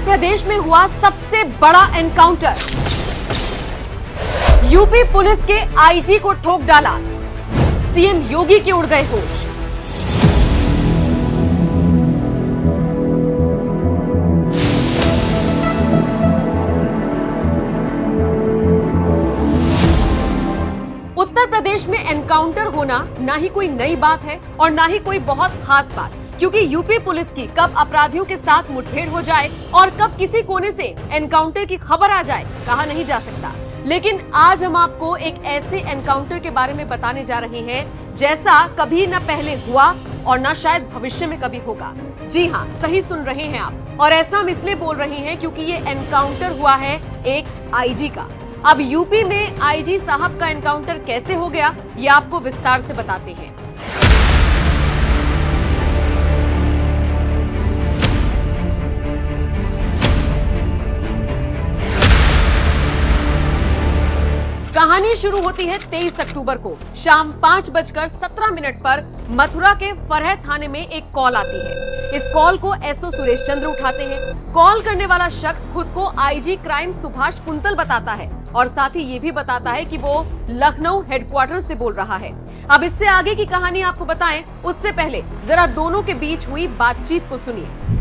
प्रदेश में हुआ सबसे बड़ा एनकाउंटर। यूपी पुलिस के आईजी को ठोक डाला, सीएम योगी के उड़ गए होश। उत्तर प्रदेश में एनकाउंटर होना ना ही कोई नई बात है और ना ही कोई बहुत खास बात, क्योंकि यूपी पुलिस की कब अपराधियों के साथ मुठभेड़ हो जाए और कब किसी कोने से एनकाउंटर की खबर आ जाए कहा नहीं जा सकता। लेकिन आज हम आपको एक ऐसे एनकाउंटर के बारे में बताने जा रहे हैं जैसा कभी न पहले हुआ और न शायद भविष्य में कभी होगा। जी हाँ, सही सुन रहे हैं आप, और ऐसा हम इसलिए बोल रहे हैं क्योंकि ये एनकाउंटर हुआ है एक आईजी का। अब यूपी में आईजी साहब का एनकाउंटर कैसे हो गया, ये आपको विस्तार से बताते हैं। कहानी शुरू होती है 23 अक्टूबर को शाम 5:17 पर मथुरा के फरह थाने में एक कॉल आती है। इस कॉल को एसओ सुरेश चंद्र उठाते हैं। कॉल करने वाला शख्स खुद को आईजी क्राइम सुभाष कुंतल बताता है और साथ ही ये भी बताता है कि वो लखनऊ हेडक्वार्टर से बोल रहा है। अब इससे आगे की कहानी आपको बताएं, उससे पहले जरा दोनों के बीच हुई बातचीत को सुनिए।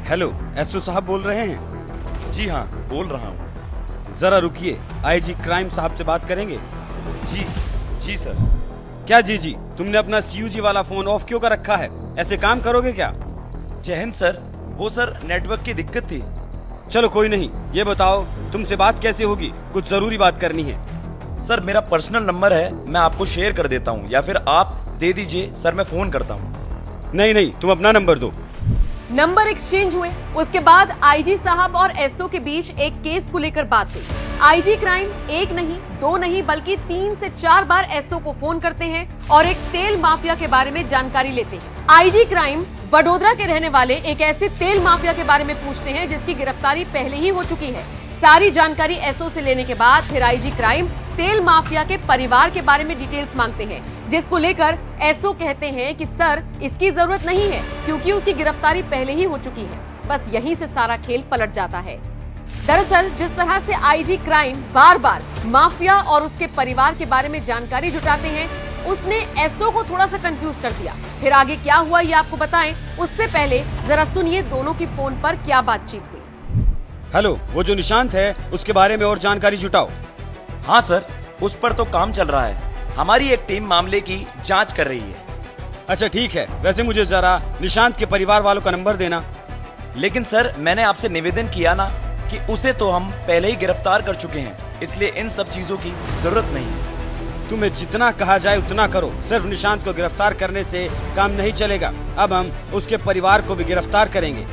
हेलो, एसओ साहब बोल रहे हैं? जी हाँ, बोल रहा हूँ। जरा रुकिए, आईजी क्राइम साहब से बात करेंगे। जी सर। क्या जी, तुमने अपना सीयूजी वाला फोन ऑफ क्यों कर रखा है? ऐसे काम करोगे क्या? जय हिंद सर। वो सर नेटवर्क की दिक्कत थी। चलो कोई नहीं, ये बताओ तुमसे बात कैसे होगी? कुछ जरूरी बात करनी है। सर मेरा पर्सनल नंबर है, मैं आपको शेयर कर देता हूँ, या फिर आप दे दीजिए सर, मैं फोन करता हूँ। नहीं, तुम अपना नंबर दो। नंबर एक्सचेंज हुए। उसके बाद आईजी साहब और एसओ के बीच एक केस को लेकर बात हुई। आईजी क्राइम एक नहीं, दो नहीं, बल्कि 3 से 4 बार एसओ को फोन करते हैं और एक तेल माफिया के बारे में जानकारी लेते हैं। आईजी क्राइम वडोदरा के रहने वाले एक ऐसे तेल माफिया के बारे में पूछते हैं जिसकी गिरफ्तारी पहले ही हो चुकी है। सारी जानकारी एसओ से लेने के बाद फिर आईजी क्राइम तेल माफिया के परिवार के बारे में डिटेल्स मांगते हैं, जिसको लेकर एसओ कहते हैं कि सर इसकी जरूरत नहीं है क्योंकि उसकी गिरफ्तारी पहले ही हो चुकी है। बस यहीं से सारा खेल पलट जाता है। दरअसल जिस तरह से आईजी क्राइम बार बार माफिया और उसके परिवार के बारे में जानकारी जुटाते हैं, उसने एसओ को थोड़ा सा कंफ्यूज कर दिया। फिर आगे क्या हुआ ये आपको बताएं, उससे पहले जरा सुनिए दोनों की फोन पर क्या बातचीत हुई। हेलो, वो जो निशांत है उसके बारे में और जानकारी जुटाओ। हाँ सर, उस पर तो काम चल रहा है। हमारी एक टीम मामले की जांच कर रही है। अच्छा ठीक है, वैसे मुझे जरा निशांत के परिवार वालों का नंबर देना। लेकिन सर मैंने आपसे निवेदन किया ना कि उसे तो हम पहले ही गिरफ्तार कर चुके हैं, इसलिए इन सब चीजों की जरूरत नहीं है। तुम्हें जितना कहा जाए उतना करो, सिर्फ निशांत को गिरफ्तार करने से काम नहीं चलेगा। अब हम उसके परिवार को भी गिरफ्तार करेंगे।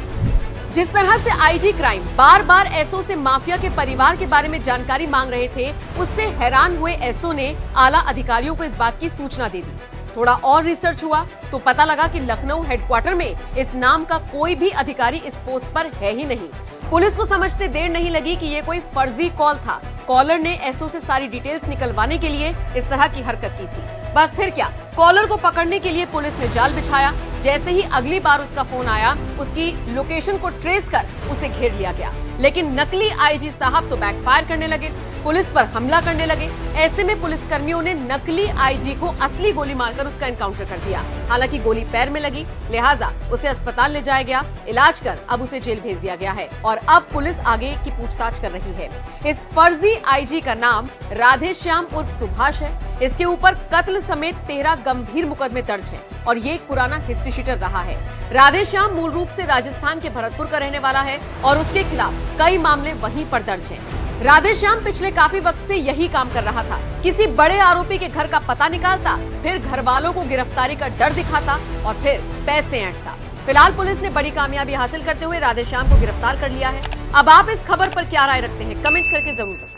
जिस तरह से आईजी क्राइम बार बार एसओ से माफिया के परिवार के बारे में जानकारी मांग रहे थे, उससे हैरान हुए एसओ ने आला अधिकारियों को इस बात की सूचना दे दी। थोड़ा और रिसर्च हुआ तो पता लगा कि लखनऊ हेडक्वार्टर में इस नाम का कोई भी अधिकारी इस पोस्ट पर है ही नहीं। पुलिस को समझते देर नहीं लगी कि ये कोई फर्जी कॉल था। कॉलर ने एसओ से सारी डिटेल्स निकलवाने के लिए इस तरह की हरकत की थी। बस फिर क्या, कॉलर को पकड़ने के लिए पुलिस ने जाल बिछाया। जैसे ही अगली बार उसका फोन आया, उसकी लोकेशन को ट्रेस कर उसे घेर लिया गया। लेकिन नकली आईजी साहब तो बैकफायर करने लगे, पुलिस पर हमला करने लगे। ऐसे में पुलिसकर्मियों ने नकली आईजी को असली गोली मारकर उसका एनकाउंटर कर दिया। हालांकि गोली पैर में लगी, लिहाजा उसे अस्पताल ले जाया गया। इलाज कर अब उसे जेल भेज दिया गया है और अब पुलिस आगे की पूछताछ कर रही है। इस फर्जी आईजी का नाम राधेश्याम उर्फ सुभाष है। इसके ऊपर कत्ल समेत 13 गंभीर मुकदमे दर्ज हैं और ये एक पुराना हिस्ट्री शीटर रहा है। राधेश्याम मूल रूप से राजस्थान के भरतपुर का रहने वाला है और उसके खिलाफ कई मामले वहीं पर दर्ज हैं। राधेश्याम पिछले काफी वक्त से यही काम कर रहा था। किसी बड़े आरोपी के घर का पता निकालता, फिर घर वालों को गिरफ्तारी का डर दिखाता और फिर पैसे ऐंठता। फिलहाल पुलिस ने बड़ी कामयाबी हासिल करते हुए राधेश्याम को गिरफ्तार कर लिया है। अब आप इस खबर पर क्या राय रखते हैं, कमेंट करके जरूर बताएं।